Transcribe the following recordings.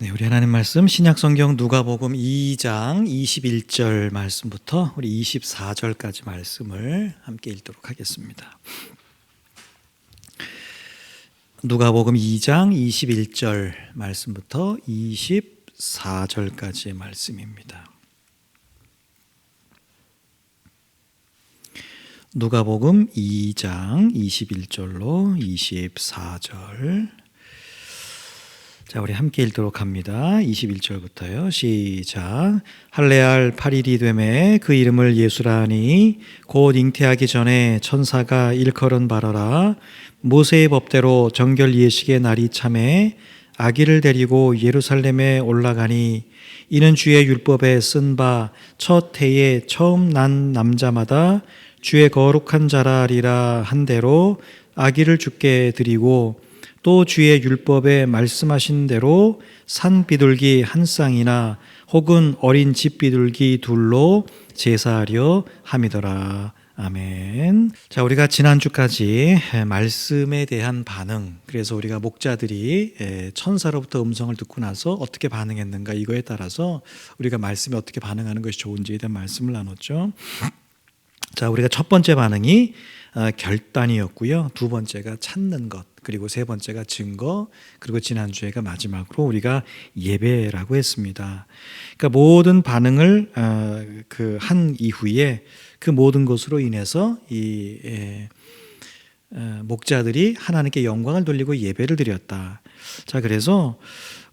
네, 우리 하나님 말씀 신약성경 누가복음 2장 21절 말씀부터 우리 24절까지 말씀을 함께 읽도록 하겠습니다. 누가복음 2장 21절 말씀부터 24절까지의 말씀입니다. 누가복음 2장 21절로 24절. 자, 우리 함께 읽도록 합니다. 21절부터요. 시작. 할례할 8일이 되매 그 이름을 예수라 하니 곧 잉태하기 전에 천사가 일컬은 바라라. 모세의 법대로 정결 예식의 날이 참에 아기를 데리고 예루살렘에 올라가니 이는 주의 율법에 쓴 바 첫 해에 처음 난 남자마다 주의 거룩한 자라 하리라 한 대로 아기를 주께 드리고 또 주의 율법에 말씀하신 대로 산 비둘기 한 쌍이나 혹은 어린 집 비둘기 둘로 제사하려 함이더라. 아멘. 자, 우리가 지난주까지 말씀에 대한 반응, 그래서 우리가 목자들이 천사로부터 음성을 듣고 나서 어떻게 반응했는가, 이거에 따라서 우리가 말씀에 어떻게 반응하는 것이 좋은지에 대한 말씀을 나눴죠. 자, 우리가 첫 번째 반응이 결단이었고요. 두 번째가 찾는 것, 그리고 세 번째가 증거, 그리고 지난주에가 마지막으로 우리가 예배라고 했습니다. 그러니까 모든 반응을 한 이후에 그 모든 것으로 인해서 이 목자들이 하나님께 영광을 돌리고 예배를 드렸다. 자, 그래서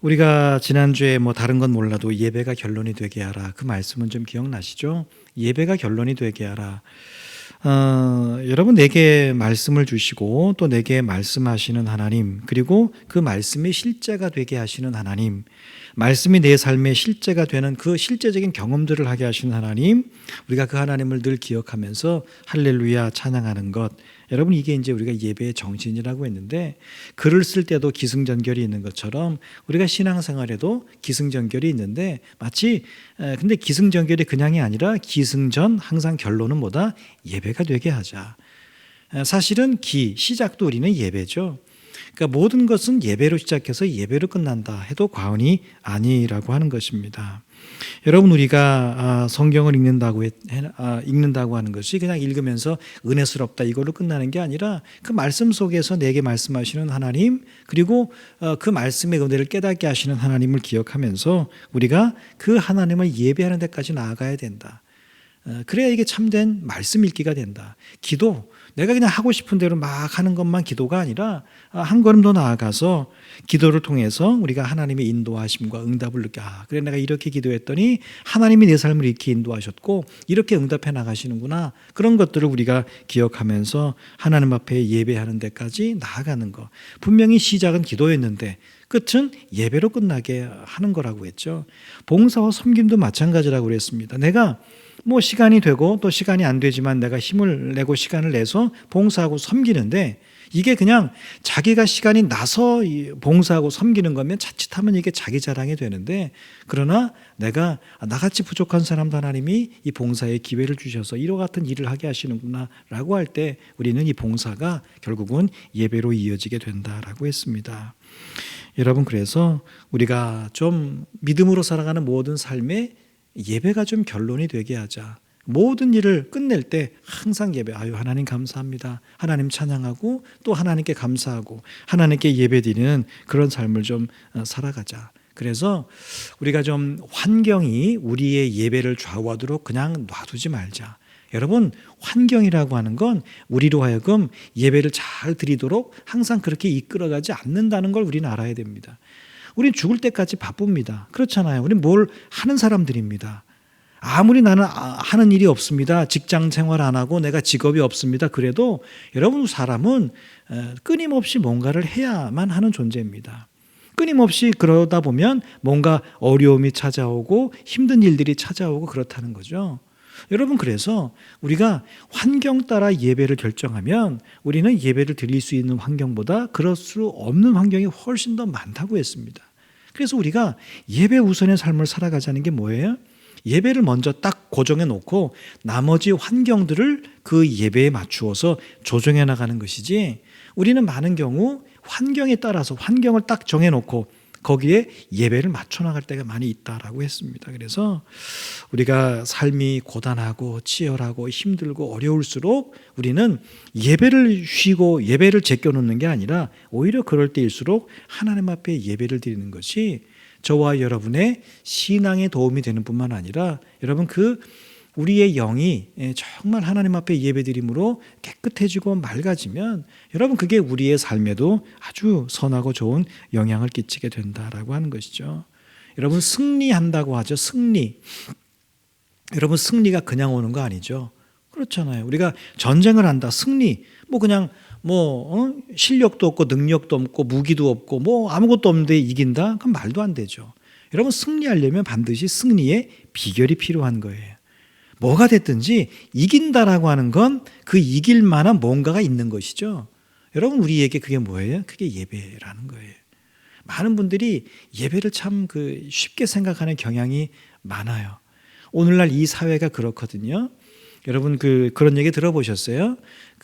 우리가 지난주에 다른 건 몰라도 예배가 결론이 되게 하라, 그 말씀은 좀 기억나시죠? 예배가 결론이 되게 하라. 여러분, 내게 말씀을 주시고 또 내게 말씀하시는 하나님, 그리고 그 말씀이 실제가 되게 하시는 하나님, 말씀이 내 삶의 실제가 되는 그 실제적인 경험들을 하게 하시는 하나님, 우리가 그 하나님을 늘 기억하면서 할렐루야 찬양하는 것, 여러분, 이게 이제 우리가 예배의 정신이라고 했는데, 글을 쓸 때도 기승전결이 있는 것처럼 우리가 신앙생활에도 기승전결이 있는데, 마치 근데 기승전결이 그냥이 아니라 기승전 항상 결론은 뭐다? 예배가 되게 하자. 사실은 시작도 우리는 예배죠. 그러니까 모든 것은 예배로 시작해서 예배로 끝난다 해도 과언이 아니라고 하는 것입니다. 여러분, 우리가 성경을 읽는다고 하는 것이 그냥 읽으면서 은혜스럽다 이걸로 끝나는 게 아니라 그 말씀 속에서 내게 말씀하시는 하나님, 그리고 그 말씀의 은혜를 깨닫게 하시는 하나님을 기억하면서 우리가 그 하나님을 예배하는 데까지 나아가야 된다. 그래야 이게 참된 말씀 읽기가 된다. 기도, 내가 그냥 하고 싶은 대로 막 하는 것만 기도가 아니라 한 걸음 더 나아가서 기도를 통해서 우리가 하나님의 인도하심과 응답을 그래, 내가 이렇게 기도했더니 하나님이 내 삶을 이렇게 인도하셨고 이렇게 응답해 나가시는구나. 그런 것들을 우리가 기억하면서 하나님 앞에 예배하는 데까지 나아가는 것. 분명히 시작은 기도였는데 끝은 예배로 끝나게 하는 거라고 했죠. 봉사와 섬김도 마찬가지라고 그랬습니다. 내가 시간이 되고 또 시간이 안 되지만 내가 힘을 내고 시간을 내서 봉사하고 섬기는데, 이게 그냥 자기가 시간이 나서 봉사하고 섬기는 거면 자칫하면 이게 자기 자랑이 되는데, 그러나 내가 나같이 부족한 사람도 하나님이 이 봉사에 기회를 주셔서 이와 같은 일을 하게 하시는구나 라고 할 때 우리는 이 봉사가 결국은 예배로 이어지게 된다라고 했습니다. 여러분, 그래서 우리가 좀 믿음으로 살아가는 모든 삶에 예배가 좀 결론이 되게 하자. 모든 일을 끝낼 때 항상 예배, 하나님 감사합니다, 하나님 찬양하고 또 하나님께 감사하고 하나님께 예배드리는 그런 삶을 좀 살아가자. 그래서 우리가 좀 환경이 우리의 예배를 좌우하도록 그냥 놔두지 말자. 여러분, 환경이라고 하는 건 우리로 하여금 예배를 잘 드리도록 항상 그렇게 이끌어가지 않는다는 걸 우리는 알아야 됩니다. 우린 죽을 때까지 바쁩니다. 그렇잖아요. 우린 뭘 하는 사람들입니다. 아무리 나는 하는 일이 없습니다, 직장 생활 안 하고 내가 직업이 없습니다, 그래도 여러분, 사람은 끊임없이 뭔가를 해야만 하는 존재입니다. 끊임없이 그러다 보면 뭔가 어려움이 찾아오고 힘든 일들이 찾아오고 그렇다는 거죠. 여러분, 그래서 우리가 환경 따라 예배를 결정하면 우리는 예배를 드릴 수 있는 환경보다 그럴 수 없는 환경이 훨씬 더 많다고 했습니다. 그래서 우리가 예배 우선의 삶을 살아가자는 게 뭐예요? 예배를 먼저 딱 고정해 놓고 나머지 환경들을 그 예배에 맞추어서 조정해 나가는 것이지, 우리는 많은 경우 환경에 따라서 환경을 딱 정해 놓고 거기에 예배를 맞춰 나갈 때가 많이 있다라고 했습니다. 그래서 우리가 삶이 고단하고 치열하고 힘들고 어려울수록 우리는 예배를 쉬고 예배를 제껴놓는 게 아니라 오히려 그럴 때일수록 하나님 앞에 예배를 드리는 것이 저와 여러분의 신앙에 도움이 되는 뿐만 아니라 여러분 우리의 영이 정말 하나님 앞에 예배드림으로 깨끗해지고 맑아지면 여러분 그게 우리의 삶에도 아주 선하고 좋은 영향을 끼치게 된다라고 하는 것이죠. 여러분 승리한다고 하죠. 승리. 여러분 승리가 그냥 오는 거 아니죠. 그렇잖아요. 우리가 전쟁을 한다. 승리. 그냥 실력도 없고 능력도 없고 무기도 없고 아무것도 없는데 이긴다? 그건 말도 안 되죠. 여러분 승리하려면 반드시 승리의 비결이 필요한 거예요. 뭐가 됐든지 이긴다라고 하는 건 그 이길 만한 뭔가가 있는 것이죠. 여러분 우리에게 그게 뭐예요? 그게 예배라는 거예요. 많은 분들이 예배를 참 쉽게 생각하는 경향이 많아요. 오늘날 이 사회가 그렇거든요. 여러분 그런 얘기 들어보셨어요?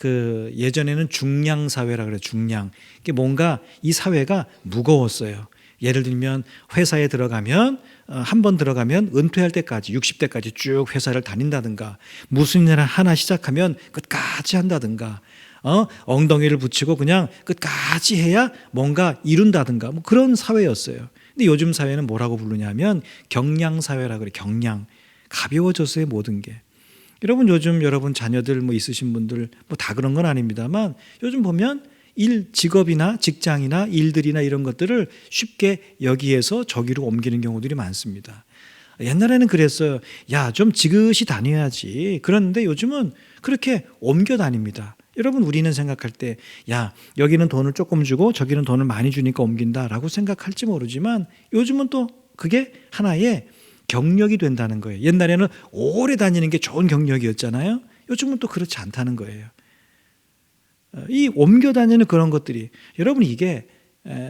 예전에는 중량 사회라 그래요. 중량. 이게 뭔가 이 사회가 무거웠어요. 예를 들면 회사에 들어가면 한 번 들어가면 은퇴할 때까지 60대까지 쭉 회사를 다닌다든가 무슨 일 하나 시작하면 끝까지 한다든가 엉덩이를 붙이고 그냥 끝까지 해야 뭔가 이룬다든가 그런 사회였어요. 근데 요즘 사회는 뭐라고 부르냐면 경량 사회라 그래요. 경량. 가벼워졌어요. 모든 게. 요즘 여러분 자녀들 있으신 분들 다 그런 건 아닙니다만 요즘 보면 직업이나 직장이나 일들이나 이런 것들을 쉽게 여기에서 저기로 옮기는 경우들이 많습니다. 옛날에는 그랬어요. 야, 좀 지그시 다녀야지. 그런데 요즘은 그렇게 옮겨 다닙니다. 여러분 우리는 생각할 때 야, 여기는 돈을 조금 주고 저기는 돈을 많이 주니까 옮긴다라고 생각할지 모르지만 요즘은 또 그게 하나의 경력이 된다는 거예요. 옛날에는 오래 다니는 게 좋은 경력이었잖아요. 요즘은 또 그렇지 않다는 거예요. 이 옮겨 다니는 그런 것들이 여러분 이게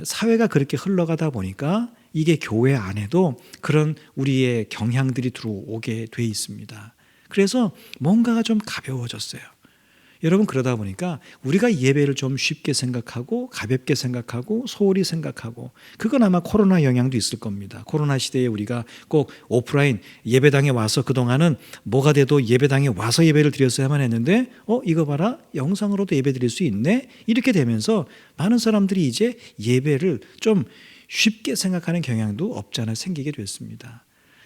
사회가 그렇게 흘러가다 보니까 이게 교회 안에도 그런 우리의 경향들이 들어오게 돼 있습니다. 그래서 뭔가가 좀 가벼워졌어요. 여러분 그러다 보니까 우리가 예배를 좀 쉽게 생각하고 가볍게 생각하고 소홀히 생각하고 그건 아마 코로나 영향도 있을 겁니다. 코로나 시대에 우리가 꼭 오프라인 예배당에 와서 그동안은 뭐가 돼도 예배당에 와서 예배를 드렸어야만 했는데 이거 봐라 영상으로도 예배 드릴 수 있네 이렇게 되면서 많은 사람들이 이제 예배를 좀 쉽게 생각하는 경향도 없지 않아 생기게 됐습니다.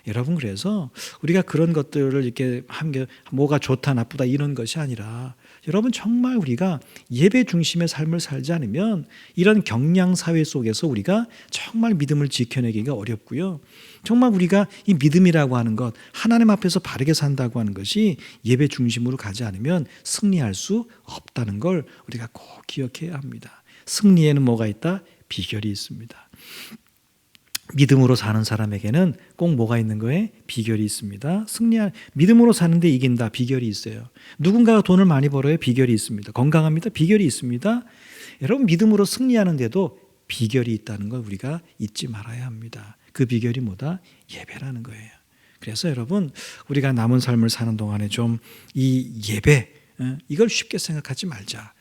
여러분 그래서 우리가 그런 것들을 이렇게 한 게 뭐가 좋다 나쁘다 이런 것이 아니라 여러분 정말 우리가 예배 중심의 삶을 살지 않으면 이런 경량 사회 속에서 우리가 정말 믿음을 지켜내기가 어렵고요. 정말 우리가 이 믿음이라고 하는 것 하나님 앞에서 바르게 산다고 하는 것이 예배 중심으로 가지 않으면 승리할 수 없다는 걸 우리가 꼭 기억해야 합니다. 승리에는 뭐가 있다? 비결이 있습니다. 믿음으로 사는 사람에게는 꼭 뭐가 있는 거예요? 비결이 있습니다. 믿음으로 사는데 이긴다. 비결이 있어요. 누군가가 돈을 많이 벌어요. 비결이 있습니다. 건강합니다. 비결이 있습니다. 여러분 믿음으로 승리하는데도 비결이 있다는 걸 우리가 잊지 말아야 합니다. 그 비결이 뭐다? 예배라는 거예요. 그래서 여러분 우리가 남은 삶을 사는 동안에 좀 이 예배 이걸 쉽게 생각하지 말자.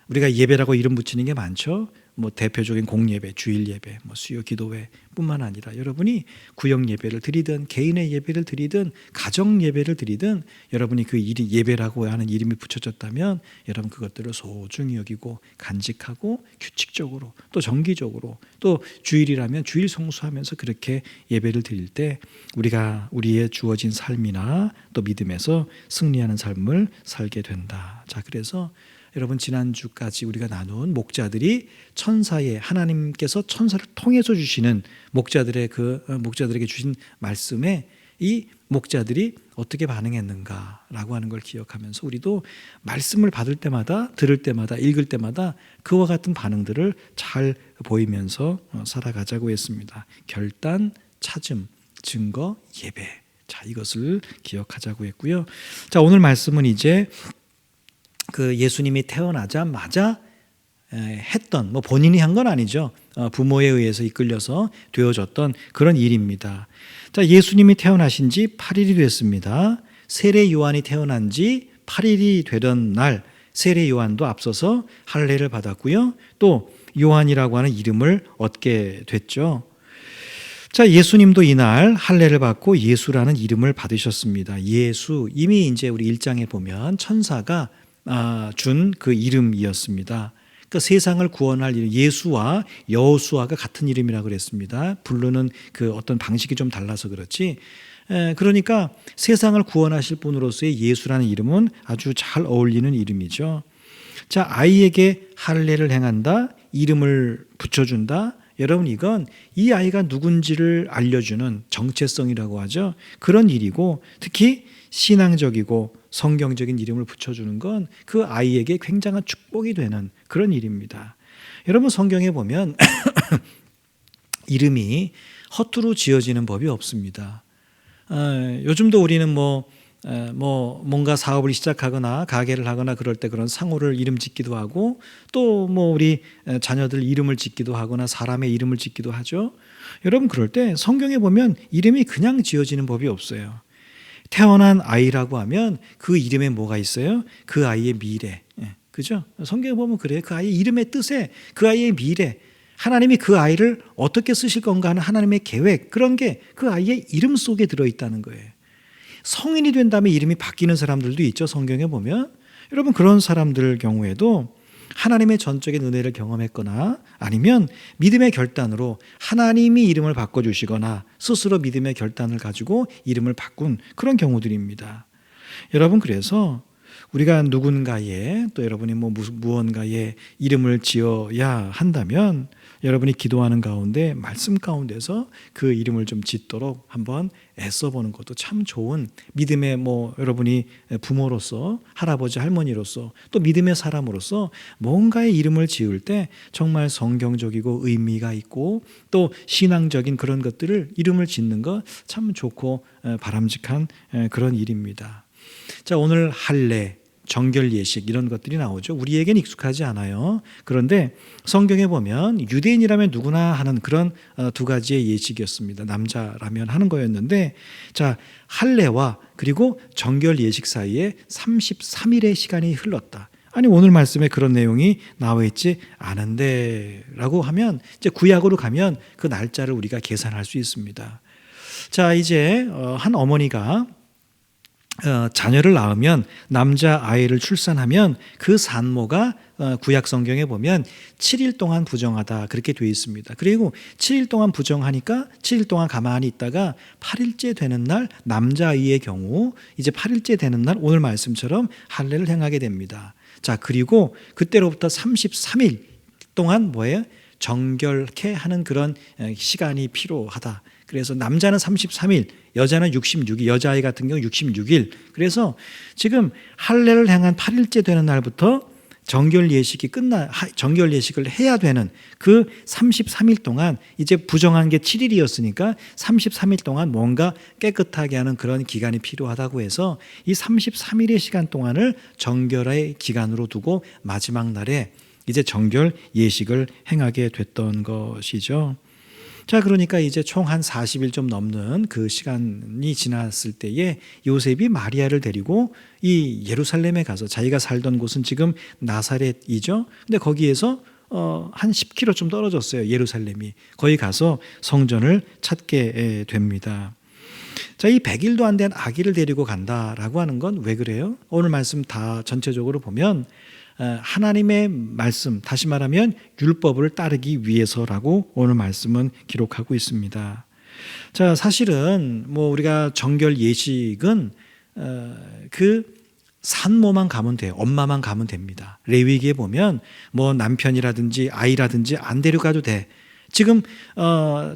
우리가 예배라고 이름 붙이는 게 많죠. 대표적인 공예배, 주일 예배, 수요 기도회뿐만 아니라 여러분이 구역 예배를 드리든 개인의 예배를 드리든 가정 예배를 드리든 여러분이 그 예배라고 하는 이름이 붙여졌다면 여러분 그것들을 소중히 여기고 간직하고 규칙적으로 또 정기적으로 또 주일이라면 주일 성수하면서 그렇게 예배를 드릴 때 우리가 우리의 주어진 삶이나 또 믿음에서 승리하는 삶을 살게 된다. 자, 그래서 여러분 지난주까지 우리가 나눈 목자들이 천사의 하나님께서 천사를 통해서 주시는 목자들에게 주신 말씀에 이 목자들이 어떻게 반응했는가라고 하는 걸 기억하면서 우리도 말씀을 받을 때마다 들을 때마다 읽을 때마다 그와 같은 반응들을 잘 보이면서 살아가자고 했습니다. 결단, 찾음, 증거, 예배. 자, 이것을 기억하자고 했고요. 자, 오늘 말씀은 이제 예수님이 태어나자마자 했던 본인이 한 건 아니죠. 부모에 의해서 이끌려서 되어졌던 그런 일입니다. 자, 예수님이 태어나신 지 8일이 됐습니다. 세례 요한이 태어난 지 8일이 되던 날 세례 요한도 앞서서 할례를 받았고요. 또 요한이라고 하는 이름을 얻게 됐죠. 자, 예수님도 이날 할례를 받고 예수라는 이름을 받으셨습니다. 예수, 이미 이제 우리 1장에 보면 천사가 준 그 이름이었습니다. 그러니까 세상을 구원할 이름, 예수와 여호수아가 같은 이름이라고 그랬습니다. 부르는 그 어떤 방식이 좀 달라서 그렇지. 그러니까 세상을 구원하실 분으로서의 예수라는 이름은 아주 잘 어울리는 이름이죠. 자, 아이에게 할례를 행한다, 이름을 붙여준다. 여러분, 이건 이 아이가 누군지를 알려주는 정체성이라고 하죠. 그런 일이고, 특히 신앙적이고 성경적인 이름을 붙여주는 건 그 아이에게 굉장한 축복이 되는 그런 일입니다. 여러분, 성경에 보면 이름이 허투루 지어지는 법이 없습니다. 요즘도 우리는 뭔가 사업을 시작하거나 가게를 하거나 그럴 때 그런 상호를 이름 짓기도 하고, 또 우리 자녀들 이름을 짓기도 하거나 사람의 이름을 짓기도 하죠. 여러분, 그럴 때 성경에 보면 이름이 그냥 지어지는 법이 없어요. 태어난 아이라고 하면 그 이름에 뭐가 있어요? 그 아이의 미래. 그죠? 성경에 보면 그래요. 그 아이의 이름의 뜻에 그 아이의 미래, 하나님이 그 아이를 어떻게 쓰실 건가 하는 하나님의 계획, 그런 게 그 아이의 이름 속에 들어있다는 거예요. 성인이 된 다음에 이름이 바뀌는 사람들도 있죠. 성경에 보면. 여러분, 그런 사람들 경우에도 하나님의 전적인 은혜를 경험했거나 아니면 믿음의 결단으로 하나님이 이름을 바꿔주시거나 스스로 믿음의 결단을 가지고 이름을 바꾼 그런 경우들입니다. 여러분, 그래서 우리가 누군가의, 또 여러분이 무언가의 이름을 지어야 한다면 여러분이 기도하는 가운데, 말씀 가운데서 그 이름을 좀 짓도록 한번 애써보는 것도 참 좋은 믿음의 여러분이 부모로서, 할아버지 할머니로서, 또 믿음의 사람으로서 뭔가의 이름을 지을 때 정말 성경적이고 의미가 있고 또 신앙적인 그런 것들을 이름을 짓는 것 참 좋고 바람직한 그런 일입니다. 자, 오늘 할례, 정결 예식 이런 것들이 나오죠. 우리에겐 익숙하지 않아요. 그런데 성경에 보면 유대인이라면 누구나 하는 그런 두 가지의 예식이었습니다. 남자라면 하는 거였는데, 자, 할례와 그리고 정결 예식 사이에 33일의 시간이 흘렀다. 아니, 오늘 말씀에 그런 내용이 나와 있지 않은데 라고 하면 이제 구약으로 가면 그 날짜를 우리가 계산할 수 있습니다. 자, 이제 한 어머니가 자녀를 낳으면, 남자 아이를 출산하면 그 산모가 구약 성경에 보면 7일 동안 부정하다 그렇게 되어 있습니다. 그리고 7일 동안 부정하니까 7일 동안 가만히 있다가 8일째 되는 날, 남자아이의 경우 이제 8일째 되는 날 오늘 말씀처럼 할례를 행하게 됩니다. 자, 그리고 그때로부터 33일 동안 뭐예요? 정결케 하는 그런 시간이 필요하다. 그래서 남자는 33일, 여자는 66일, 여자아이 같은 경우 66일. 그래서 지금 할례를 행한 8일째 되는 날부터 정결 예식을 해야 되는 그 33일 동안, 이제 부정한 게 7일이었으니까 33일 동안 뭔가 깨끗하게 하는 그런 기간이 필요하다고 해서 이 33일의 시간 동안을 정결의 기간으로 두고 마지막 날에 이제 정결 예식을 행하게 됐던 것이죠. 자, 그러니까 이제 총 한 40일 좀 넘는 그 시간이 지났을 때에 요셉이 마리아를 데리고 이 예루살렘에 가서, 자기가 살던 곳은 지금 나사렛이죠. 근데 거기에서 한 10km 좀 떨어졌어요, 예루살렘이. 거기 가서 성전을 찾게 됩니다. 자, 이 100일도 안 된 아기를 데리고 간다라고 하는 건 왜 그래요? 오늘 말씀 다 전체적으로 보면 하나님의 말씀, 다시 말하면 율법을 따르기 위해서라고 오늘 말씀은 기록하고 있습니다. 자, 사실은 우리가 정결 예식은 그 산모만 가면 돼요. 엄마만 가면 됩니다. 레위기에 보면 남편이라든지 아이라든지 안 데려가도 돼. 지금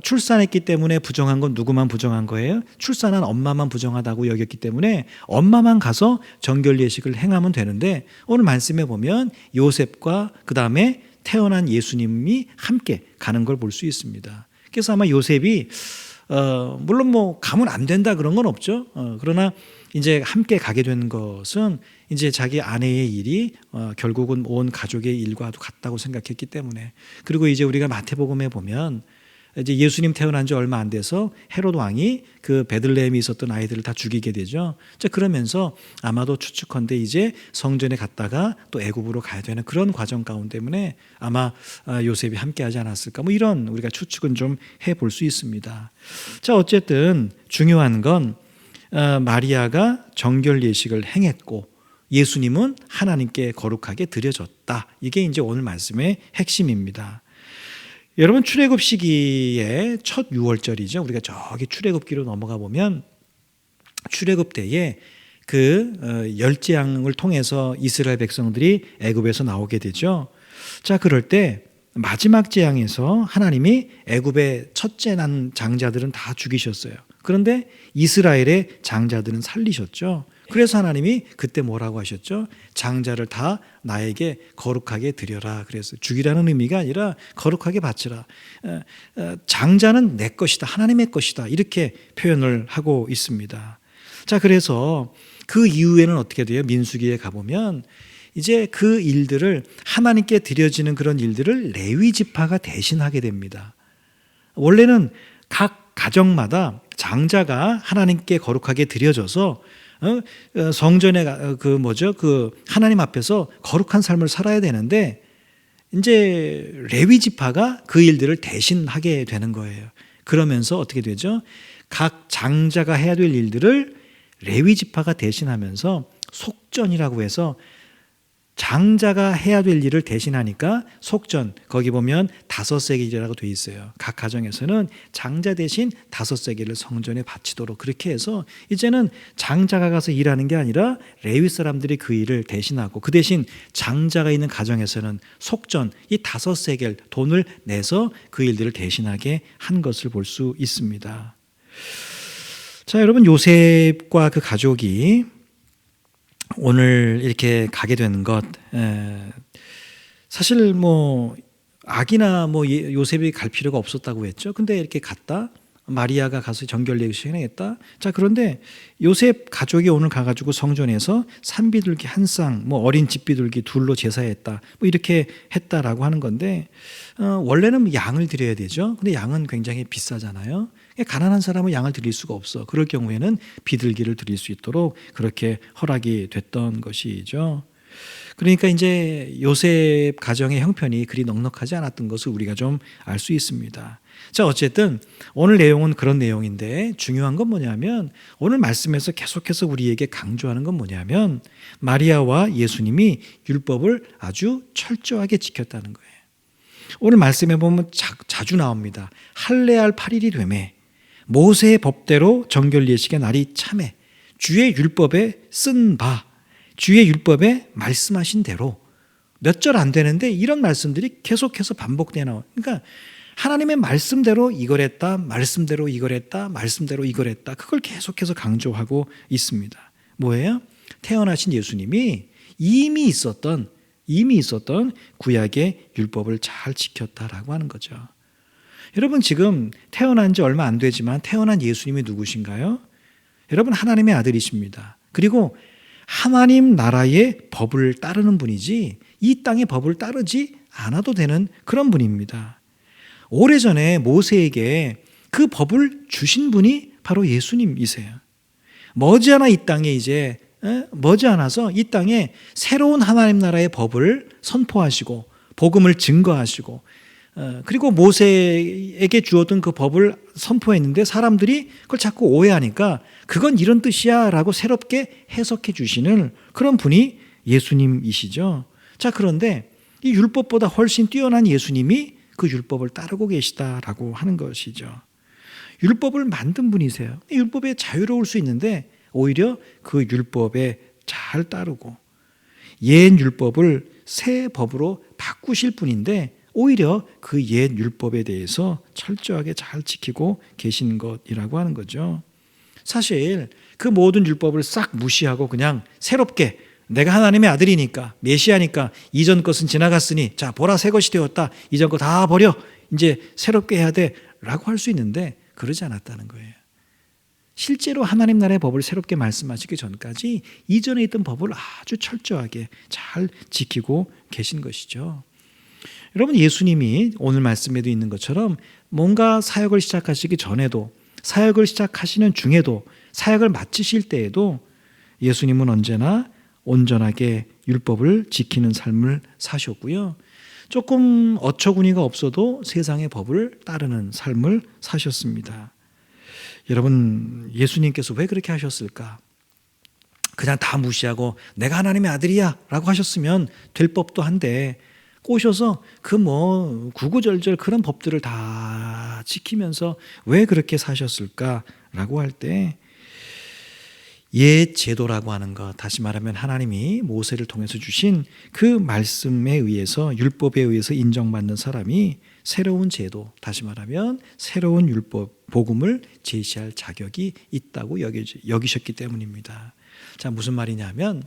출산했기 때문에 부정한 건 누구만 부정한 거예요? 출산한 엄마만 부정하다고 여겼기 때문에 엄마만 가서 정결 예식을 행하면 되는데, 오늘 말씀에 보면 요셉과 그 다음에 태어난 예수님이 함께 가는 걸 볼 수 있습니다. 그래서 아마 요셉이 물론 가면 안 된다 그런 건 없죠. 그러나 이제 함께 가게 된 것은 이제 자기 아내의 일이 결국은 온 가족의 일과도 같다고 생각했기 때문에. 그리고 이제 우리가 마태복음에 보면 이제 예수님 태어난 지 얼마 안 돼서 헤롯 왕이 그 베들레헴에 있었던 아이들을 다 죽이게 되죠. 자, 그러면서 아마도 추측컨대 이제 성전에 갔다가 또 애굽으로 가야 되는 그런 과정 가운데 때문에 아마 요셉이 함께하지 않았을까, 뭐 이런 우리가 추측은 좀 해볼 수 있습니다. 자, 어쨌든 중요한 건 마리아가 정결 예식을 행했고 예수님은 하나님께 거룩하게 드려졌다. 이게 이제 오늘 말씀의 핵심입니다. 여러분, 출애굽 시기의 첫 유월절이죠. 우리가 저기 출애굽기로 넘어가 보면 출애굽 때에 그 열재앙을 통해서 이스라엘 백성들이 애굽에서 나오게 되죠. 자, 그럴 때 마지막 재앙에서 하나님이 애굽의 첫째 난 장자들은 다 죽이셨어요. 그런데 이스라엘의 장자들은 살리셨죠. 그래서 하나님이 그때 뭐라고 하셨죠? 장자를 다 나에게 거룩하게 드려라. 그래서 죽이라는 의미가 아니라 거룩하게 바치라. 장자는 내 것이다. 하나님의 것이다. 이렇게 표현을 하고 있습니다. 자, 그래서 그 이후에는 어떻게 돼요? 민수기에 가보면 이제 그 일들을, 하나님께 드려지는 그런 일들을 레위 지파가 대신하게 됩니다. 원래는 각 가정마다 장자가 하나님께 거룩하게 드려져서 성전에 그 하나님 앞에서 거룩한 삶을 살아야 되는데 이제 레위 지파가 그 일들을 대신하게 되는 거예요. 그러면서 어떻게 되죠? 각 장자가 해야 될 일들을 레위 지파가 대신하면서 속전이라고 해서 장자가 해야 될 일을 대신하니까 속전, 거기 보면 5세겔이라고 돼 있어요. 각 가정에서는 장자 대신 5세겔을 성전에 바치도록 그렇게 해서 이제는 장자가 가서 일하는 게 아니라 레위 사람들이 그 일을 대신하고, 그 대신 장자가 있는 가정에서는 속전, 이 5세겔 돈을 내서 그 일들을 대신하게 한 것을 볼 수 있습니다. 자, 여러분, 요셉과 그 가족이 오늘 이렇게 가게 되는 것, 사실 뭐 아기나 뭐 요셉이 갈 필요가 없었다고 했죠. 근데 이렇게 갔다, 마리아가 가서 정결 예식을 행했다. 자, 그런데 요셉 가족이 오늘 가가지고 성전에서 산비둘기 한 쌍, 뭐 어린 집비둘기 둘로 제사했다, 뭐 이렇게 했다라고 하는 건데, 원래는 양을 드려야 되죠. 근데 양은 굉장히 비싸잖아요. 가난한 사람은 양을 드릴 수가 없어. 그럴 경우에는 비둘기를 드릴 수 있도록 그렇게 허락이 됐던 것이죠. 그러니까 이제 요셉 가정의 형편이 그리 넉넉하지 않았던 것을 우리가 좀 알 수 있습니다. 자, 어쨌든 오늘 내용은 그런 내용인데 중요한 건 뭐냐면, 오늘 말씀에서 계속해서 우리에게 강조하는 건 뭐냐면 마리아와 예수님이 율법을 아주 철저하게 지켰다는 거예요. 오늘 말씀에 보면 자주 나옵니다. 할례할 8일이 되매 모세의 법대로 정결 예식의 날이 참에 주의 율법에 쓴 바, 주의 율법에 말씀하신 대로, 몇 절 안 되는데 이런 말씀들이 계속해서 반복되어 나와요. 그러니까 하나님의 말씀대로 이걸 했다, 말씀대로 이걸 했다, 말씀대로 이걸 했다, 그걸 계속해서 강조하고 있습니다. 뭐예요? 태어나신 예수님이 이미 있었던 구약의 율법을 잘 지켰다라고 하는 거죠. 여러분, 지금 태어난 지 얼마 안 되지만 태어난 예수님이 누구신가요? 여러분, 하나님의 아들이십니다. 그리고 하나님 나라의 법을 따르는 분이지 이 땅의 법을 따르지 않아도 되는 그런 분입니다. 오래전에 모세에게 그 법을 주신 분이 바로 예수님이세요. 머지않아 이 땅에 이제 머지않아서 이 땅에 새로운 하나님 나라의 법을 선포하시고 복음을 증거하시고, 그리고 모세에게 주었던 그 법을 선포했는데 사람들이 그걸 자꾸 오해하니까 그건 이런 뜻이야 라고 새롭게 해석해 주시는 그런 분이 예수님이시죠. 자, 그런데 이 율법보다 훨씬 뛰어난 예수님이 그 율법을 따르고 계시다라고 하는 것이죠. 율법을 만든 분이세요. 율법에 자유로울 수 있는데 오히려 그 율법에 잘 따르고 옛 율법을 새 법으로 바꾸실 분인데 오히려 그 옛 율법에 대해서 철저하게 잘 지키고 계신 것이라고 하는 거죠. 사실 그 모든 율법을 싹 무시하고 그냥 새롭게 내가 하나님의 아들이니까, 메시아니까 이전 것은 지나갔으니 자 보라 새 것이 되었다, 이전 거 다 버려, 이제 새롭게 해야 돼 라고 할 수 있는데 그러지 않았다는 거예요. 실제로 하나님 나라의 법을 새롭게 말씀하시기 전까지 이전에 있던 법을 아주 철저하게 잘 지키고 계신 것이죠. 여러분, 예수님이 오늘 말씀에도 있는 것처럼 뭔가 사역을 시작하시기 전에도, 사역을 시작하시는 중에도, 사역을 마치실 때에도 예수님은 언제나 온전하게 율법을 지키는 삶을 사셨고요. 조금 어처구니가 없어도 세상의 법을 따르는 삶을 사셨습니다. 여러분, 예수님께서 왜 그렇게 하셨을까? 그냥 다 무시하고 내가 하나님의 아들이야 라고 하셨으면 될 법도 한데, 꼬셔서 그 구구절절 그런 법들을 다 지키면서 왜 그렇게 사셨을까라고 할 때, 옛 제도라고 하는 것, 다시 말하면 하나님이 모세를 통해서 주신 그 말씀에 의해서, 율법에 의해서 인정받는 사람이 새로운 제도, 다시 말하면 새로운 율법, 복음을 제시할 자격이 있다고 여기셨기 때문입니다. 자, 무슨 말이냐면,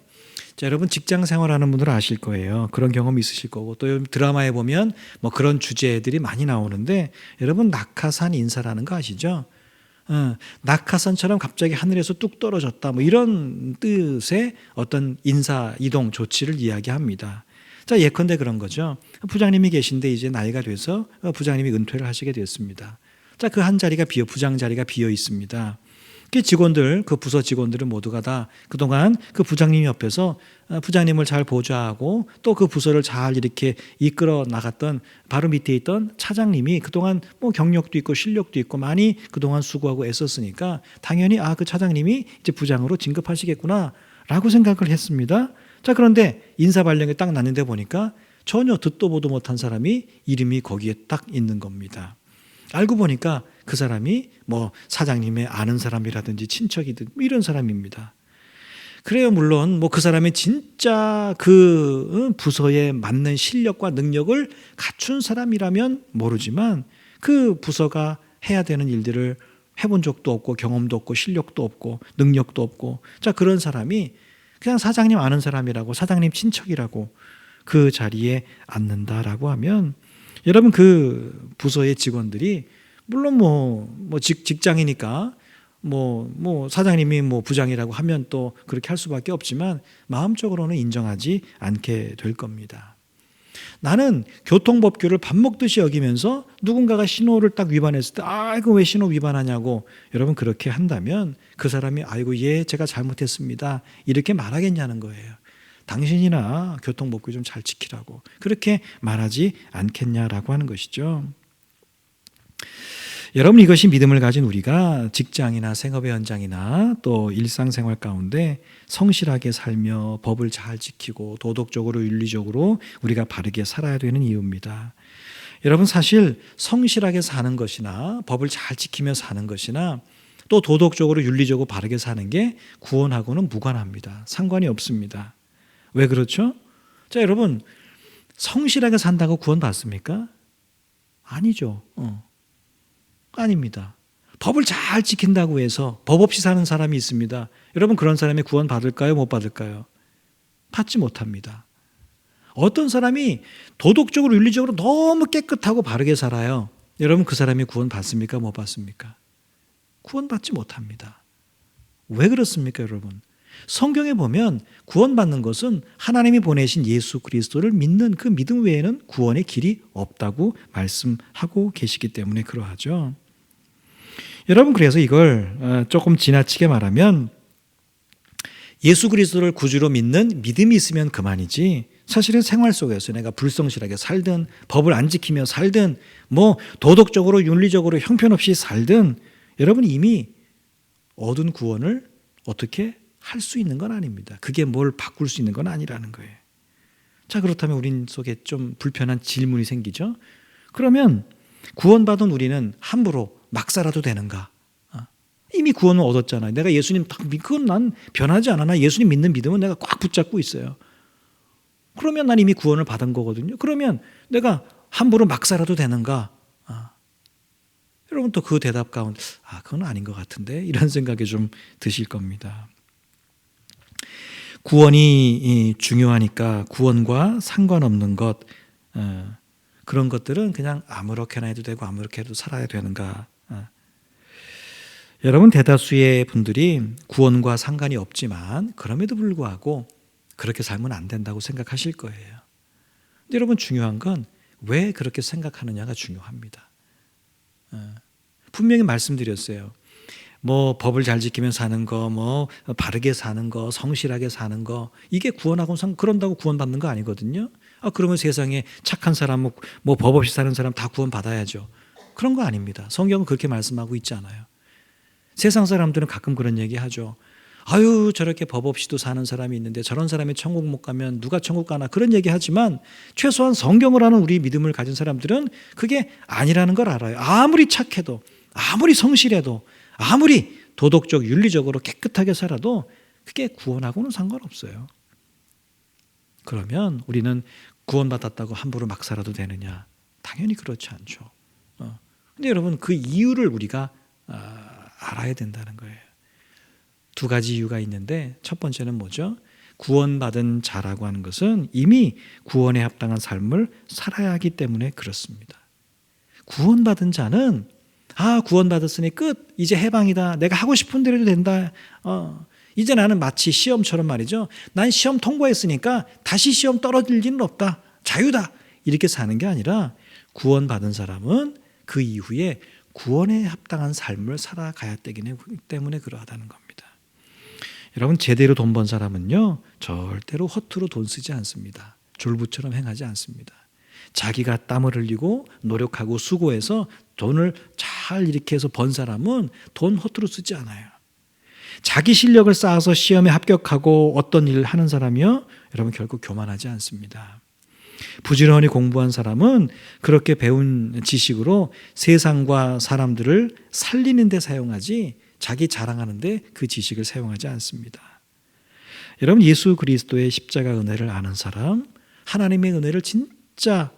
자, 여러분 직장 생활하는 분들은 아실 거예요. 그런 경험이 있으실 거고, 또 드라마에 보면 그런 주제들이 많이 나오는데, 여러분 낙하산 인사라는 거 아시죠? 낙하산처럼 갑자기 하늘에서 뚝 떨어졌다, 이런 뜻의 어떤 인사 이동 조치를 이야기합니다. 자, 예컨대 그런 거죠. 부장님이 계신데 이제 나이가 돼서 부장님이 은퇴를 하시게 되었습니다. 자, 그 한 자리가 부장 자리가 비어 있습니다. 그 직원들, 그 부서 직원들은 모두가 다 그동안 그 부장님 옆에서 부장님을 잘 보좌하고 또 그 부서를 잘 이렇게 이끌어 나갔던 바로 밑에 있던 차장님이 그동안 경력도 있고 실력도 있고 많이 그동안 수고하고 애썼으니까 당연히 그 차장님이 이제 부장으로 진급하시겠구나 라고 생각을 했습니다. 자, 그런데 인사발령이 딱 났는데 보니까 전혀 듣도 보도 못한 사람이 이름이 거기에 딱 있는 겁니다. 알고 보니까 그 사람이 사장님의 아는 사람이라든지 친척이든 이런 사람입니다. 그래요, 물론 그 사람이 진짜 그 부서에 맞는 실력과 능력을 갖춘 사람이라면 모르지만, 그 부서가 해야 되는 일들을 해본 적도 없고 경험도 없고 실력도 없고 능력도 없고, 자, 그런 사람이 그냥 사장님 아는 사람이라고, 사장님 친척이라고 그 자리에 앉는다라고 하면, 여러분 그 부서의 직원들이 물론 직장이니까 사장님이 부장이라고 하면 또 그렇게 할 수밖에 없지만 마음적으로는 인정하지 않게 될 겁니다. 나는 교통법규를 밥 먹듯이 여기면서 누군가가 신호를 딱 위반했을 때 이거 왜 신호 위반하냐고 여러분 그렇게 한다면 그 사람이 아이고 제가 잘못했습니다 이렇게 말하겠냐는 거예요. 당신이나 교통법규 좀 잘 지키라고 그렇게 말하지 않겠냐라고 하는 것이죠. 여러분, 이것이 믿음을 가진 우리가 직장이나 생업의 현장이나 또 일상생활 가운데 성실하게 살며 법을 잘 지키고 도덕적으로 윤리적으로 우리가 바르게 살아야 되는 이유입니다. 여러분, 사실 성실하게 사는 것이나 법을 잘 지키며 사는 것이나 또 도덕적으로 윤리적으로 바르게 사는 게 구원하고는 무관합니다. 상관이 없습니다. 왜 그렇죠? 자, 여러분, 성실하게 산다고 구원 받습니까? 아니죠. 아닙니다. 법을 잘 지킨다고 해서 법 없이 사는 사람이 있습니다. 여러분, 그런 사람이 구원 받을까요? 못 받을까요? 받지 못합니다. 어떤 사람이 도덕적으로 윤리적으로 너무 깨끗하고 바르게 살아요. 여러분, 그 사람이 구원 받습니까? 못 받습니까? 구원 받지 못합니다. 왜 그렇습니까, 여러분? 성경에 보면 구원받는 것은 하나님이 보내신 예수 그리스도를 믿는 그 믿음 외에는 구원의 길이 없다고 말씀하고 계시기 때문에 그러하죠. 여러분, 그래서 이걸 조금 지나치게 말하면 예수 그리스도를 구주로 믿는 믿음이 있으면 그만이지, 사실은 생활 속에서 내가 불성실하게 살든 법을 안 지키며 살든 도덕적으로 윤리적으로 형편없이 살든 여러분 이미 얻은 구원을 어떻게 할 수 있는 건 아닙니다. 그게 뭘 바꿀 수 있는 건 아니라는 거예요. 자, 그렇다면 우리 속에 좀 불편한 질문이 생기죠. 그러면 구원받은 우리는 함부로 막 살아도 되는가? 이미 구원을 얻었잖아요. 내가 예수님 딱 그건 난 변하지 않아. 나 예수님 믿는 믿음은 내가 꽉 붙잡고 있어요. 그러면 난 이미 구원을 받은 거거든요. 그러면 내가 함부로 막 살아도 되는가? 여러분 또 그 대답 가운데 그건 아닌 것 같은데 이런 생각이 좀 드실 겁니다. 구원이 중요하니까 구원과 상관없는 것, 그런 것들은 그냥 아무렇게나 해도 되고 아무렇게 해도 살아야 되는가? 여러분, 대다수의 분들이 구원과 상관이 없지만 그럼에도 불구하고 그렇게 살면 안 된다고 생각하실 거예요. 근데 여러분, 중요한 건 왜 그렇게 생각하느냐가 중요합니다. 분명히 말씀드렸어요. 뭐 법을 잘 지키면 사는 거, 뭐 바르게 사는 거, 성실하게 사는 거, 이게 구원하고 그런다고 구원받는 거 아니거든요. 그러면 세상에 착한 사람, 뭐 법 없이 사는 사람 다 구원받아야죠. 그런 거 아닙니다. 성경은 그렇게 말씀하고 있지 않아요. 세상 사람들은 가끔 그런 얘기 하죠. 아유, 저렇게 법 없이도 사는 사람이 있는데 저런 사람이 천국 못 가면 누가 천국 가나, 그런 얘기 하지만 최소한 성경을 아는 우리 믿음을 가진 사람들은 그게 아니라는 걸 알아요. 아무리 착해도, 아무리 성실해도, 아무리 도덕적, 윤리적으로 깨끗하게 살아도 그게 구원하고는 상관없어요. 그러면 우리는 구원받았다고 함부로 막 살아도 되느냐? 당연히 그렇지 않죠. 근데 여러분, 그 이유를 우리가 알아야 된다는 거예요. 두 가지 이유가 있는데, 첫 번째는 뭐죠? 구원받은 자라고 하는 것은 이미 구원에 합당한 삶을 살아야 하기 때문에 그렇습니다. 구원받은 자는 구원받았으니 끝, 이제 해방이다, 내가 하고 싶은 대로 해도 된다, 이제 나는 마치 시험처럼 말이죠, 난 시험 통과했으니까 다시 시험 떨어질 일은 없다, 자유다, 이렇게 사는 게 아니라, 구원받은 사람은 그 이후에 구원에 합당한 삶을 살아가야 되기 때문에 그러하다는 겁니다. 여러분, 제대로 돈 번 사람은요, 절대로 허투루 돈 쓰지 않습니다. 졸부처럼 행하지 않습니다. 자기가 땀을 흘리고 노력하고 수고해서 돈을 잘 이렇게 해서 번 사람은 돈 허투루 쓰지 않아요. 자기 실력을 쌓아서 시험에 합격하고 어떤 일을 하는 사람이요, 여러분, 결국 교만하지 않습니다. 부지런히 공부한 사람은 그렇게 배운 지식으로 세상과 사람들을 살리는 데 사용하지, 자기 자랑하는 데 그 지식을 사용하지 않습니다. 여러분, 예수 그리스도의 십자가 은혜를 아는 사람, 하나님의 은혜를 진짜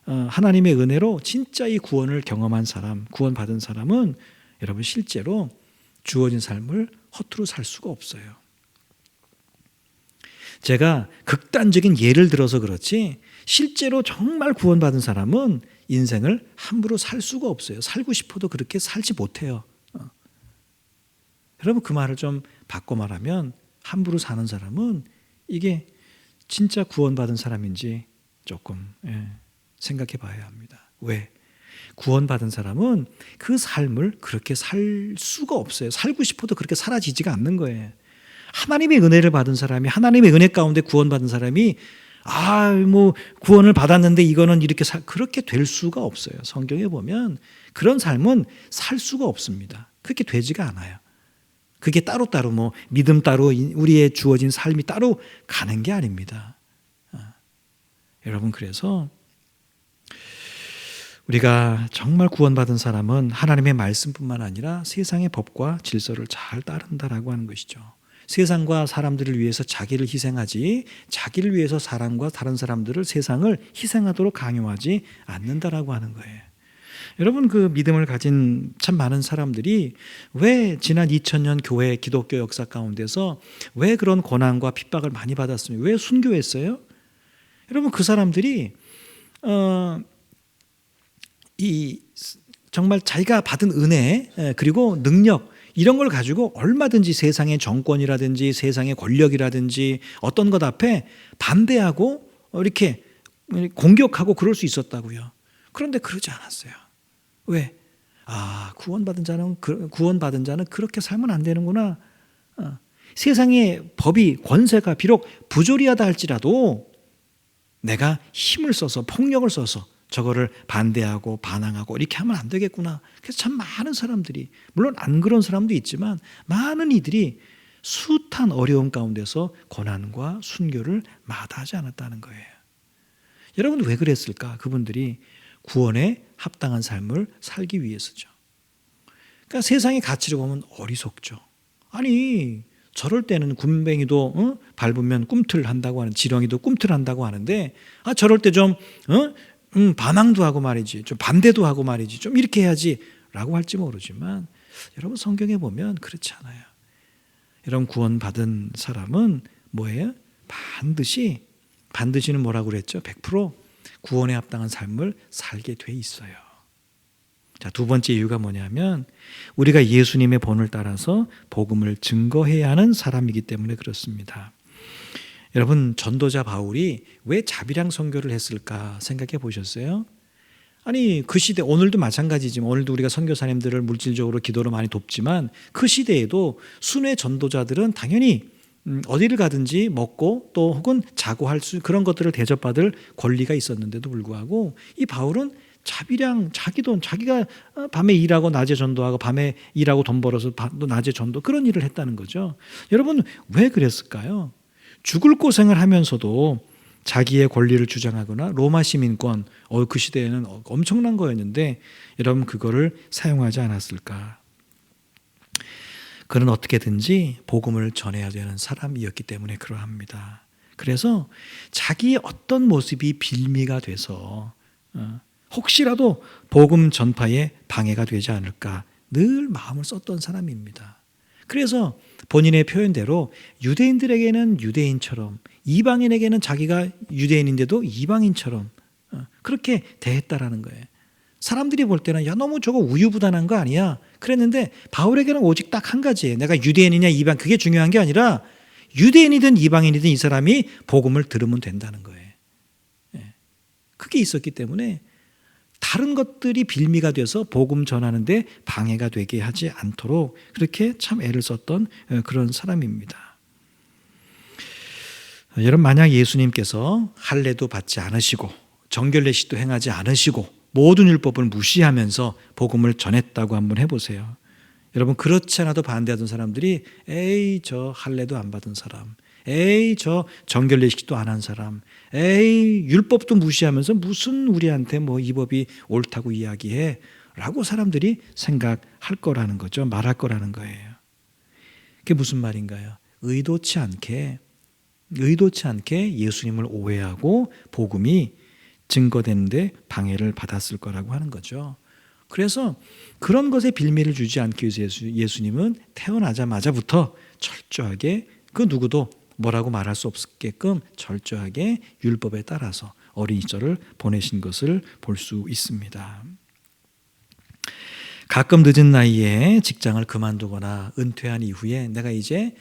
하나님의 은혜로 진짜 이 구원을 경험한 사람, 구원받은 사람은 여러분, 실제로 주어진 삶을 허투루 살 수가 없어요. 제가 극단적인 예를 들어서 그렇지, 실제로 정말 구원받은 사람은 인생을 함부로 살 수가 없어요. 살고 싶어도 그렇게 살지 못해요. 여러분, 그 말을 좀 바꿔 말하면, 함부로 사는 사람은 이게 진짜 구원받은 사람인지 조금 생각해 봐야 합니다. 왜? 구원받은 사람은 그 삶을 그렇게 살 수가 없어요. 살고 싶어도 그렇게 살아지지가 않는 거예요. 하나님의 은혜를 받은 사람이, 하나님의 은혜 가운데 구원받은 사람이 뭐 구원을 받았는데 이거는 이렇게 그렇게 될 수가 없어요. 성경에 보면 그런 삶은 살 수가 없습니다. 그렇게 되지가 않아요. 그게 따로따로 뭐 믿음 따로 우리의 주어진 삶이 따로 가는 게 아닙니다. 여러분, 그래서 우리가 정말 구원받은 사람은 하나님의 말씀뿐만 아니라 세상의 법과 질서를 잘 따른다라고 하는 것이죠. 세상과 사람들을 위해서 자기를 희생하지, 자기를 위해서 사람과 다른 사람들을, 세상을 희생하도록 강요하지 않는다라고 하는 거예요. 여러분, 그 믿음을 가진 참 많은 사람들이 왜 지난 2000년 교회 기독교 역사 가운데서 왜 그런 고난과 핍박을 많이 받았습니까? 왜 순교했어요? 여러분, 그 사람들이 정말 자기가 받은 은혜, 그리고 능력, 이런 걸 가지고 얼마든지 세상의 정권이라든지 세상의 권력이라든지 어떤 것 앞에 반대하고 이렇게 공격하고 그럴 수 있었다고요. 그런데 그러지 않았어요. 왜? 구원받은 자는 그렇게 살면 안 되는구나. 세상의 법이, 권세가 비록 부조리하다 할지라도 내가 힘을 써서, 폭력을 써서 저거를 반대하고 반항하고 이렇게 하면 안 되겠구나. 그래서 참 많은 사람들이, 물론 안 그런 사람도 있지만 많은 이들이 숱한 어려움 가운데서 고난과 순교를 마다하지 않았다는 거예요. 여러분, 왜 그랬을까? 그분들이 구원에 합당한 삶을 살기 위해서죠. 그러니까 세상의 가치를 보면 어리석죠. 아니, 저럴 때는 군뱅이도 밟으면 꿈틀 한다고 하는, 지렁이도 꿈틀 한다고 하는데, 저럴 때 좀 반항도 하고 말이지, 좀 반대도 하고 말이지, 좀 이렇게 해야지 라고 할지 모르지만, 여러분, 성경에 보면 그렇지 않아요. 여러분, 구원받은 사람은 뭐예요? 반드시는 뭐라고 그랬죠? 100% 구원에 합당한 삶을 살게 돼 있어요. 자, 두 번째 이유가 뭐냐면, 우리가 예수님의 본을 따라서 복음을 증거해야 하는 사람이기 때문에 그렇습니다. 여러분, 전도자 바울이 왜 자비랑 선교를 했을까 생각해 보셨어요? 아니, 그 시대, 오늘도 마찬가지지만, 오늘도 우리가 선교사님들을 물질적으로 기도로 많이 돕지만, 그 시대에도 순회 전도자들은 당연히 어디를 가든지 먹고 또 혹은 자고 할 수, 그런 것들을 대접받을 권리가 있었는데도 불구하고 이 바울은 자비량, 자기 돈, 자기가 밤에 일하고 낮에 전도하고, 밤에 일하고 돈 벌어서 또 낮에 전도, 그런 일을 했다는 거죠. 여러분, 왜 그랬을까요? 죽을 고생을 하면서도 자기의 권리를 주장하거나 로마 시민권, 그 시대에는 엄청난 거였는데 여러분, 그거를 사용하지 않았을까? 그는 어떻게든지 복음을 전해야 되는 사람이었기 때문에 그러합니다. 그래서 자기의 어떤 모습이 빌미가 돼서 혹시라도 복음 전파에 방해가 되지 않을까 늘 마음을 썼던 사람입니다. 그래서 본인의 표현대로 유대인들에게는 유대인처럼, 이방인에게는 자기가 유대인인데도 이방인처럼 그렇게 대했다라는 거예요. 사람들이 볼 때는 야, 너무 저거 우유부단한 거 아니야? 그랬는데 바울에게는 오직 딱 한 가지예요. 내가 유대인이냐 이방, 그게 중요한 게 아니라 유대인이든 이방인이든 이 사람이 복음을 들으면 된다는 거예요. 그게 있었기 때문에 다른 것들이 빌미가 돼서 복음 전하는데 방해가 되게 하지 않도록 그렇게 참 애를 썼던 그런 사람입니다. 여러분, 만약 예수님께서 할례도 받지 않으시고 정결례식도 행하지 않으시고 모든 율법을 무시하면서 복음을 전했다고 한번 해보세요. 여러분, 그렇지 않아도 반대하던 사람들이 에이, 저 할례도 안 받은 사람, 에이, 저 정결례식도 안 한 사람, 에이, 율법도 무시하면서 무슨 우리한테 뭐 이 법이 옳다고 이야기해 라고 사람들이 생각할 거라는 거죠. 말할 거라는 거예요. 그게 무슨 말인가요? 의도치 않게 예수님을 오해하고 복음이 증거되는데 방해를 받았을 거라고 하는 거죠. 그래서 그런 것에 빌미를 주지 않기 위해서 예수님은 태어나자마자부터 철저하게 그 누구도 뭐라고 말할 수 없게끔 철저하게 율법에 따라서 어린 시절을 보내신 것을 볼 수 있습니다. 가끔 늦은 나이에 직장을 그만두거나 은퇴한 이후에 내가 이제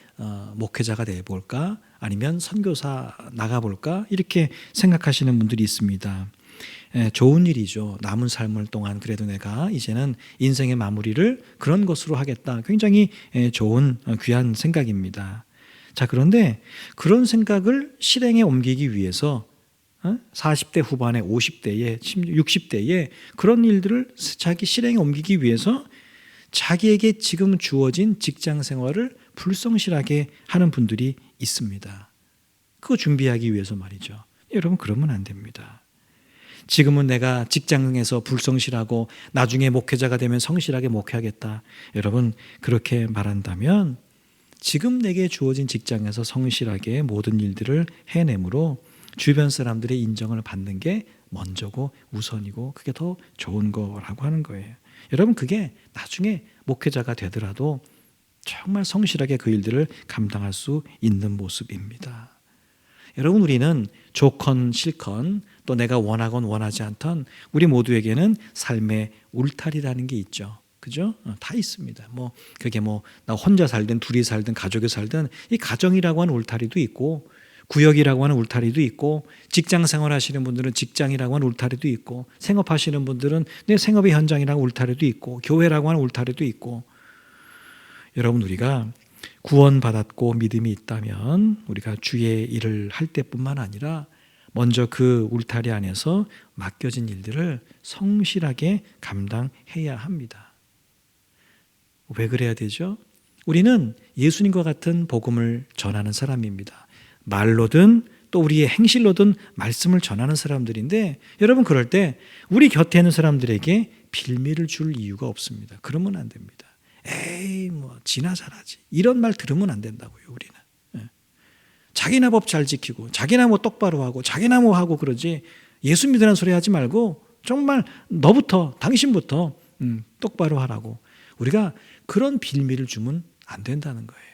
목회자가 되어볼까, 아니면 선교사 나가볼까, 이렇게 생각하시는 분들이 있습니다. 좋은 일이죠. 남은 삶을 동안 그래도 내가 이제는 인생의 마무리를 그런 것으로 하겠다. 굉장히 좋은 귀한 생각입니다. 자, 그런데 그런 생각을 실행에 옮기기 위해서 40대 후반에, 50대에, 60대에 그런 일들을 자기 실행에 옮기기 위해서 자기에게 지금 주어진 직장 생활을 불성실하게 하는 분들이 있습니다. 그거 준비하기 위해서 말이죠. 여러분, 그러면 안 됩니다. 지금은 내가 직장에서 불성실하고 나중에 목회자가 되면 성실하게 목회하겠다. 여러분, 그렇게 말한다면 지금 내게 주어진 직장에서 성실하게 모든 일들을 해내므로 주변 사람들의 인정을 받는 게 먼저고 우선이고 그게 더 좋은 거라고 하는 거예요. 여러분, 그게 나중에 목회자가 되더라도 정말 성실하게 그 일들을 감당할 수 있는 모습입니다. 여러분, 우리는 좋건 싫건 또 내가 원하건 원하지 않던 우리 모두에게는 삶의 울타리라는 게 있죠. 그죠? 다 있습니다. 뭐 그게 뭐 나 혼자 살든 둘이 살든 가족이 살든 이 가정이라고 하는 울타리도 있고, 구역이라고 하는 울타리도 있고, 직장 생활하시는 분들은 직장이라고 하는 울타리도 있고, 생업하시는 분들은 내 생업의 현장이라고 하는 울타리도 있고, 교회라고 하는 울타리도 있고. 여러분, 우리가 구원받았고 믿음이 있다면 우리가 주의 일을 할 때뿐만 아니라 먼저 그 울타리 안에서 맡겨진 일들을 성실하게 감당해야 합니다. 왜 그래야 되죠? 우리는 예수님과 같은 복음을 전하는 사람입니다. 말로든 또 우리의 행실로든 말씀을 전하는 사람들인데, 여러분, 그럴 때 우리 곁에 있는 사람들에게 빌미를 줄 이유가 없습니다. 그러면 안 됩니다. 에이, 뭐 지나 잘하지, 이런 말 들으면 안 된다고요. 우리는 자기나 법 잘 지키고 자기나 뭐 똑바로 하고 자기나 뭐 하고 그러지, 예수 믿으라는 소리 하지 말고 정말 너부터, 당신부터 똑바로 하라고 우리가 그런 빌미를 주면 안 된다는 거예요.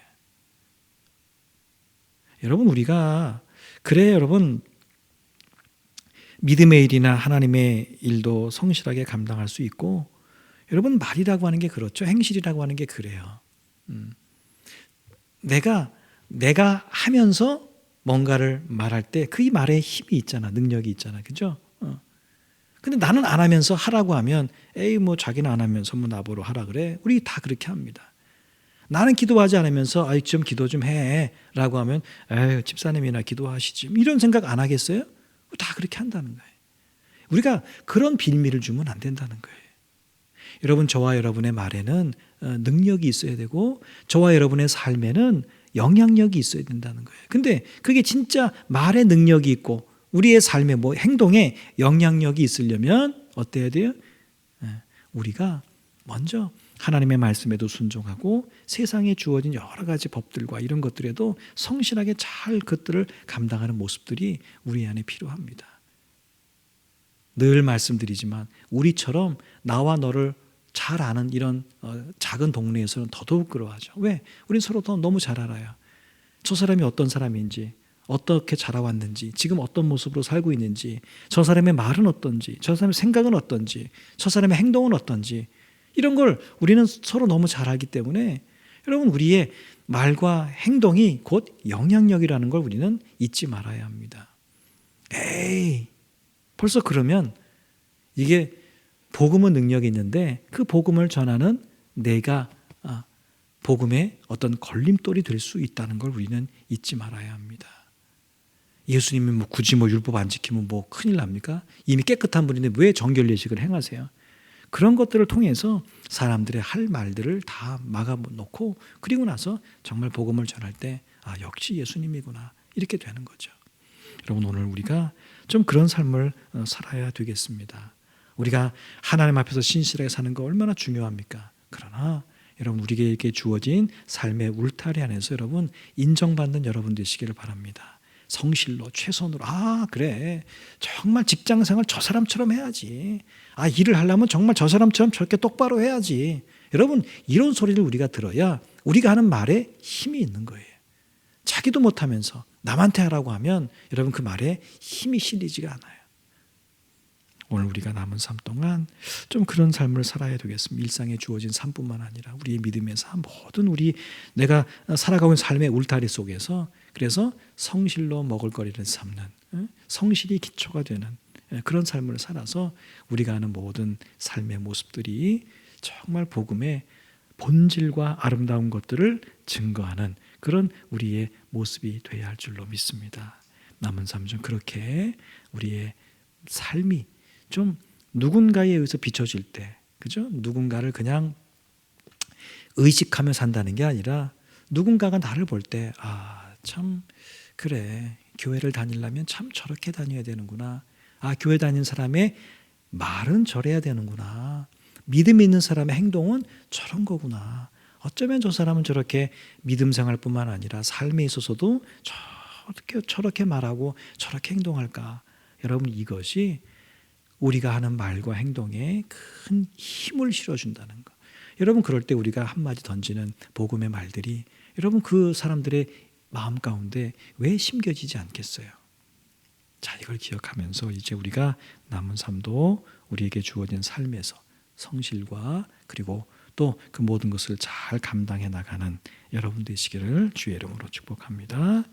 여러분, 우리가 그래 여러분, 믿음의 일이나 하나님의 일도 성실하게 감당할 수 있고, 여러분, 말이라고 하는 게 그렇죠. 행실이라고 하는 게 그래요. 내가 하면서 뭔가를 말할 때 그 말에 힘이 있잖아. 능력이 있잖아. 그죠? 근데 나는 안 하면서 하라고 하면 에이 뭐 자기는 안 하면서 뭐 나보러 하라 그래. 우리 다 그렇게 합니다. 나는 기도하지 않으면서 아이 좀 기도 좀 해라고 하면 에이 집사님이나 기도하시지. 이런 생각 안 하겠어요? 다 그렇게 한다는 거예요. 우리가 그런 빌미를 주면 안 된다는 거예요. 여러분 저와 여러분의 말에는 능력이 있어야 되고 저와 여러분의 삶에는 영향력이 있어야 된다는 거예요. 근데 그게 진짜 말에 능력이 있고 우리의 삶의 뭐 행동에 영향력이 있으려면 어때야 돼요? 우리가 먼저 하나님의 말씀에도 순종하고 세상에 주어진 여러 가지 법들과 이런 것들에도 성실하게 잘 그것들을 감당하는 모습들이 우리 안에 필요합니다. 늘 말씀드리지만 우리처럼 나와 너를 잘 아는 이런 작은 동네에서는 더더욱 그러하죠. 왜? 우린 서로 더 너무 잘 알아요. 저 사람이 어떤 사람인지, 어떻게 자라왔는지, 지금 어떤 모습으로 살고 있는지, 저 사람의 말은 어떤지, 저 사람의 생각은 어떤지, 저 사람의 행동은 어떤지 이런 걸 우리는 서로 너무 잘 알기 때문에 여러분 우리의 말과 행동이 곧 영향력이라는 걸 우리는 잊지 말아야 합니다. 에이 벌써 그러면 이게 복음은 능력이 있는데 그 복음을 전하는 내가 복음의 어떤 걸림돌이 될 수 있다는 걸 우리는 잊지 말아야 합니다. 예수님이 뭐 굳이 뭐 율법 안 지키면 뭐 큰일 납니까? 이미 깨끗한 분인데 왜 정결 예식을 행하세요? 그런 것들을 통해서 사람들의 할 말들을 다 막아놓고 그리고 나서 정말 복음을 전할 때 역시 예수님이구나 이렇게 되는 거죠. 여러분 오늘 우리가 좀 그런 삶을 살아야 되겠습니다. 우리가 하나님 앞에서 신실하게 사는 거 얼마나 중요합니까? 그러나 여러분 우리에게 주어진 삶의 울타리 안에서 여러분 인정받는 여러분 되시기를 바랍니다. 성실로 최선으로 그래 정말 직장생활 저 사람처럼 해야지. 일을 하려면 정말 저 사람처럼 저렇게 똑바로 해야지. 여러분 이런 소리를 우리가 들어야 우리가 하는 말에 힘이 있는 거예요. 자기도 못하면서 남한테 하라고 하면 여러분 그 말에 힘이 실리지가 않아요. 오늘 우리가 남은 삶 동안 좀 그런 삶을 살아야 되겠습니다. 일상에 주어진 삶뿐만 아니라 우리의 믿음의 삶 모든 내가 살아가고 있는 삶의 울타리 속에서 그래서 성실로 먹을거리를 삼는 성실이 기초가 되는 그런 삶을 살아서 우리가 하는 모든 삶의 모습들이 정말 복음의 본질과 아름다운 것들을 증거하는 그런 우리의 모습이 되어야 할 줄로 믿습니다. 남은 삶 중 그렇게 우리의 삶이 좀 누군가에 의해서 비춰질 때, 그죠? 누군가를 그냥 의식하며 산다는 게 아니라 누군가가 나를 볼 때, 참 그래 교회를 다니려면 참 저렇게 다녀야 되는구나. 교회 다니는 사람의 말은 저래야 되는구나. 믿음 있는 사람의 행동은 저런 거구나. 어쩌면 저 사람은 저렇게 믿음 생활뿐만 아니라 삶에 있어서도 저렇게 말하고 저렇게 행동할까. 여러분 이것이 우리가 하는 말과 행동에 큰 힘을 실어준다는 것. 여러분 그럴 때 우리가 한마디 던지는 복음의 말들이 여러분 그 사람들의 마음 가운데 왜 심겨지지 않겠어요? 자, 이걸 기억하면서 이제 우리가 남은 삶도 우리에게 주어진 삶에서 성실과 그리고 또 그 모든 것을 잘 감당해 나가는 여러분 되시기를 주의 이름으로 축복합니다.